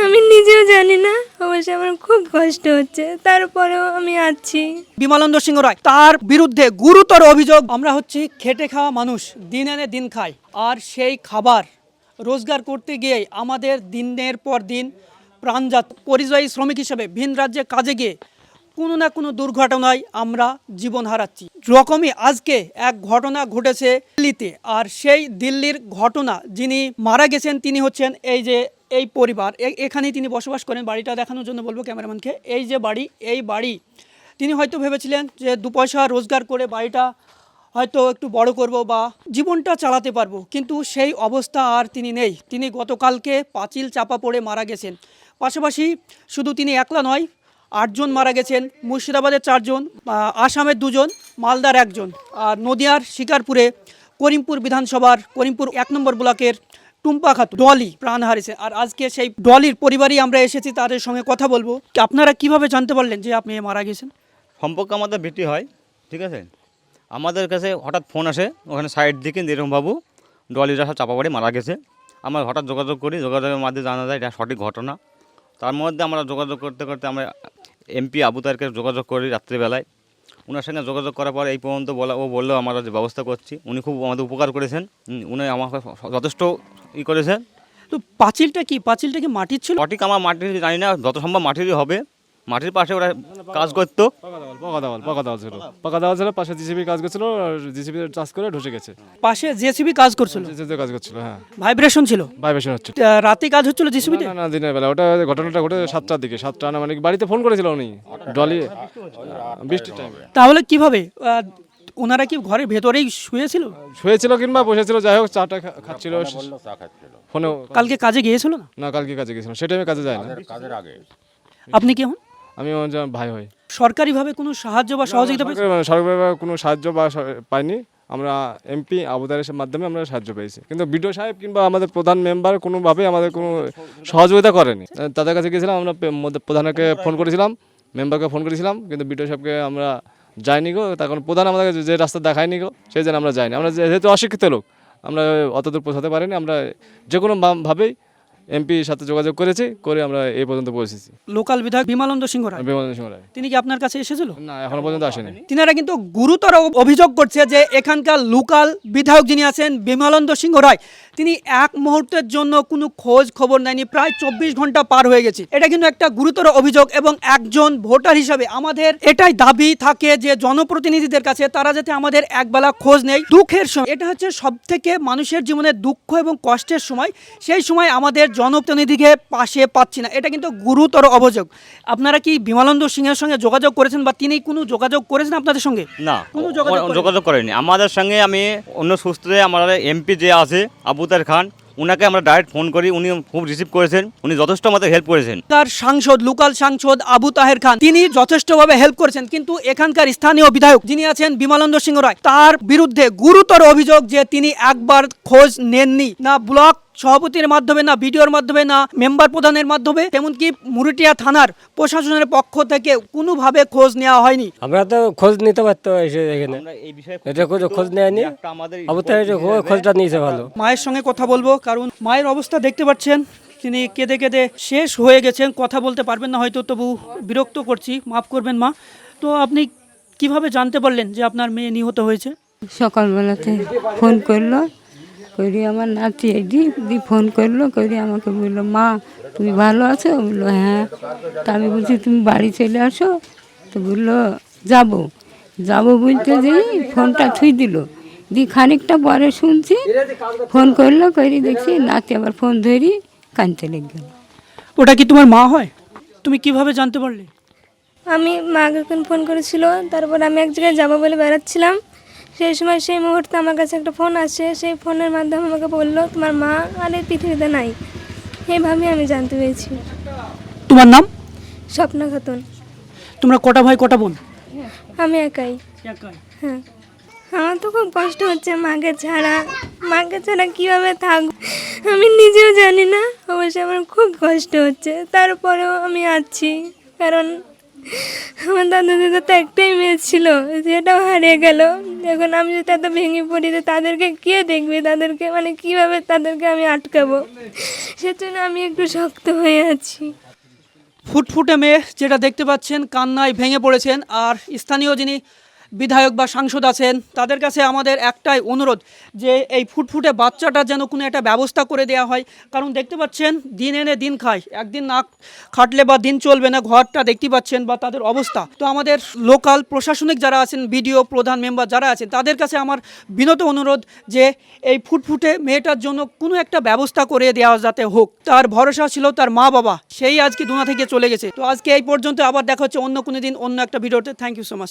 আমি নিজেও জানি না, অবশ্য আমার খুব কষ্ট হচ্ছে, তারপরেও আমি আছি। বিমলানন্দ সিংহ রায়, তার বিরুদ্ধে গুরুতর অভিযোগ। আমরা হচ্ছি খেটে খাওয়া মানুষ, দিন এনে দিন খাই, আর সেই খাবার রোজগার করতে গিয়ে আমাদের দিনের পর দিন প্রাণজাত পরিযায়ী শ্রমিক হিসেবে ভিন রাজ্যে কাজে গিয়ে কোনো না কোনো দুর্ঘটনায় আমরা জীবন হারাচ্ছি। রকমই আজকে এক ঘটনা ঘটেছে দিল্লিতে, আর সেই দিল্লির ঘটনা যিনি মারা গেছেন তিনি হচ্ছেন এই পরিবার, এখানেই তিনি বসবাস করেন। বাড়িটা দেখানোর জন্য বলবো ক্যামেরাম্যানকে, এই বাড়ি তিনি হয়তো ভেবেছিলেন যে 2 পয়সা রোজগার করে বাড়িটা হয়তো একটু বড় করব বা জীবনটা চালাতে পারবো, কিন্তু সেই অবস্থা আর তিনি নেই। তিনি গতকালকে পাঁচিল চাপা পড়ে মারা গেছেন। পাশাপাশি শুধু তিনি একলা নয়, 8 জন মারা গেছেন। মুর্শিদাবাদের 4 জন, আসামের 2 জন, মালদার 1 জন, আর নদিয়ার শিকারপুরে করিমপুর বিধানসভার করিমপুর 1 নম্বর ব্লকের টুম্পা খাতুন ডলি প্রাণ হারিয়েছে। আর আজকে সেই ডলির পরিবারই আমরা এসেছি, তাদের সঙ্গে কথা বলবো। আপনারা কিভাবে জানতে পারলেন যে আপনি মারা গেছেন? সম্পর্ক আমাদের বেটি হয়, ঠিক আছে। আমাদের কাছে হঠাৎ ফোন আসে ওখানে সাইড দিকে যেরকমবাবু ডলিরা সব চাপা পড়ে মারা গেছে। আমরা হঠাৎ যোগাযোগ করি, যোগাযোগের মাধ্যমে জানা যায় এটা সঠিক ঘটনা। তার মধ্যে আমরা যোগাযোগ করতে করতে আমরা এমপি আবু তাহেরকে যোগাযোগ করি রাত্রিবেলায়। ওনার সঙ্গে যোগাযোগ করার পর এই পর্যন্ত ও বললেও আমরা যে ব্যবস্থা করছি। উনি খুব আমাদের উপকার করেছেন, উনি আমাকে যথেষ্ট করেছেন। তো পাঁচিলটা কি মাটির ছিল? সঠিক আমার মাটির জানি না, যত সম্ভব মাটিরই হবে। মাটির পাশে ওরা কাজ করতো, পাকা দেওয়াল ছিল, পাশে জিসিবি কাজ করছিল, আর জিসিবি চাষ করে ঢুকে গেছে। পাশে জেসিবি কাজ করছিল, কাজ করছিল, হ্যাঁ, ভাইব্রেশন ছিল, ভাইব্রেশন হচ্ছে। রাতে কাজ হচ্ছিল জেসিবিতে? না, দিনের বেলা। ওটা ঘটনাটা ঘটে 7টার দিকে, 7টা না, মানে বাড়িতে ফোন করেছিল উনি ডলি বৃষ্টির টাইমে। তাহলে কিভাবে ওনারা কি ঘরের ভেতরেই শুয়েছিল কিংবা বসেছিল, যাই হোক চাটা খাচ্ছিল ফোনে। কালকে কাজে গিয়েছিল না? না, কালকে কাজে গেছিল, সে টাইমে কাজে যায় না। আপনি কি হন? আমি ভাই হই। সরকারিভাবে কোনো সাহায্য বা সহযোগিতা সরকারিভাবে কোনো সাহায্য বা পাইনি। আমরা এমপি আবু তাহেরের মাধ্যমে আমরা সাহায্য পেয়েছি, কিন্তু বিডিও সাহেব কিংবা আমাদের প্রধান মেম্বার কোনোভাবেই আমাদের কোনো সহযোগিতা করেনি। তাদের কাছে গেছিলাম, আমরা প্রধানকে ফোন করেছিলাম, মেম্বারকে ফোন করেছিলাম, কিন্তু বিডিও সাহেবকে আমরা যাইনি গো। তখন প্রধান আমাদেরকে যে রাস্তা দেখায়নি গো, সেই জন্য আমরা যাইনি। আমরা যেহেতু অশিক্ষিত লোক, আমরা অতদূর পৌঁছাতে পারিনি। আমরা যে কোনোভাবেই এমপির সাথে যোগাযোগ করে আমরা এই পর্যন্ত পৌঁছেছি। লোকাল বিধায়ক বিমলানন্দ সিংহ রায়, তিনি কি আপনার কাছে এসেছিল? না, এখনো পর্যন্ত আসেনি। তিনারা কিন্তু গুরুতর অভিযোগ করছে যে এখানকার লোকাল বিধায়ক যিনি আছেন বিমলানন্দ সিংহ রায়, তিনি এক মুহূর্তের জন্য কোনো খোঁজ খবর নেয়নি। প্রায় 24 ঘন্টা পার হয়ে গেছে। এটা কিন্তু একটা গুরুতর অভিযোগ, এবং একজন ভোটার হিসাবে আমাদের এটাই দাবি থাকে যে জনপ্রতিনিধিদের কাছে তারা যাতে আমাদের একবেলা খোঁজ নেই। দুঃখের সময়, এটা হচ্ছে সব থেকে মানুষের জীবনে দুঃখ এবং কষ্টের সময়, সেই সময় আমাদের জনপ্রতিনিধিকে পাশে পাচ্ছি না। এটা কিন্তু গুরুতর অভিযোগ। আপনারা কি বিমলানন্দ সিংহের সঙ্গে যোগাযোগ করেছেন বা তিনি কোনো যোগাযোগ করেছেন আপনাদের সঙ্গে? না, কোনো যোগাযোগ করেনি আমাদের সঙ্গে। আমি অন্য সূত্রে আমাদের এমপি যে আছে আবু তাহের খান, ওনাকে আমরা ডাইরেক্ট ফোন করি, উনি খুব রিসিভ করেছেন, উনি যথেষ্ট আমাদের হেল্প করেছেন। তার লোকাল সাংসদ আবু তাহের খান, তিনি যথেষ্টভাবে হেল্প করেছেন, কিন্তু এখানকার স্থানীয় বিধায়ক যিনি আছেন বিমলানন্দ সিংহ রায়, তার বিরুদ্ধে গুরুতর অভিযোগ যে তিনি একবার খোঁজ নেননি, না ব্লক সভাপতির মাধ্যমে, না বিডিওর মাধ্যমে, না মেম্বার প্রধানের মাধ্যমে, তেমনকি মুরিটিয়া থানার প্রশাসনের পক্ষ থেকে কোনোভাবে খোঁজ নেওয়া হয়নি। আমরা তো খোঁজ নিতে পারতো এসে এখানে, এটা খোঁজ নেয়নি। আবু তাহের খোঁজটা নিয়েছে ভালো। মায়ের সঙ্গে কথা বলবো, কারণ মায়ের অবস্থা দেখতে পাচ্ছেন, তিনি কেঁদে কেঁদে শেষ হয়ে গেছেন। কথা বলতে পারবেন না হয়তো, তবু বিরক্ত করছি, মাফ করবেন মা। তো আপনি কিভাবে জানতে পারলেন যে আপনার মেয়ে নিহত হয়েছে? সকালবেলাতে ফোন করলো, করি আমার নাতি দি ফোন করলো, করি আমাকে বললো, মা তুমি ভালো আছো? বললো হ্যাঁ। তা আমি বলছি তুমি বাড়ি চলে আসো। তো বললো যাবো বলতে যেই ফোনটা থুই দিল। খানিকটা পরে শুনছি ফোন করলো, করি দেখছি নাতি আবার ফোন ধরি কানতে লেগে গেল। ওটা কি তোমার মা হয়? তুমি কিভাবে জানতে পারলে? আমি মাকে ফোন করেছিল, তারপর আমি এক জায়গায় যাবো বলে বেড়াচ্ছিলাম। সেই মুহূর্তে আমার কাছে একটা ফোন আসে, সেই ফোনের মাধ্যমে আমাকে বললো তোমার মা আর এই পৃথিবীতে নাই। এইভাবে আমি জানতে পেরেছি। তোমার নাম? স্বপ্না খাতুন। তোমরা কটা ভাই কটা বোন? আমি একাই। হ্যাঁ, আমার তো খুব কষ্ট হচ্ছে মাকে ছাড়া কীভাবে থাকবো আমি নিজেও জানি না, অবশ্য আমার খুব কষ্ট হচ্ছে, তারপরেও আমি আছি। কারণ আমার দাদা দিদা তো একটাই মেয়ে ছিল, সেটাও হারিয়ে গেল। এখন আমি যদি এত ভেঙে পড়ি যে তাদেরকে কে দেখবে, তাদেরকে মানে কিভাবে তাদেরকে আমি আটকাবো, সেজন্য আমি একটু শক্ত হয়ে আছি। ফুটফুটে মেয়ে যেটা দেখতে পাচ্ছেন কান্নায় ভেঙে পড়েছেন। আর স্থানীয় যিনি বিধায়ক বা সাংসদ আছেন তাদের কাছে আমাদের একটাই অনুরোধ যে এই ফুটফুটে বাচ্চাটার যেন কোনো একটা ব্যবস্থা করে দেওয়া হয়। কারণ দেখতে পাচ্ছেন দিন এনে দিন খায়, একদিন না খাটলে বা দিন চলবে না, ঘরটা দেখতে পাচ্ছেন বা তাদের অবস্থা। তো আমাদের লোকাল প্রশাসনিক যারা আছেন, বিডিও প্রধান মেম্বার যারা আছেন, তাদের কাছে আমার বিনত অনুরোধ যে এই ফুটফুটে মেয়েটার জন্য কোনো একটা ব্যবস্থা করে দেওয়া যাতে হোক। তার ভরসা ছিল তার মা বাবা, সেই আজকে দুনিয়া থেকে চলে গেছে। তো আজকে এই পর্যন্ত, আবার দেখা হচ্ছে অন্য কোনো দিন অন্য একটা ভিডিওতে। Thank you so much.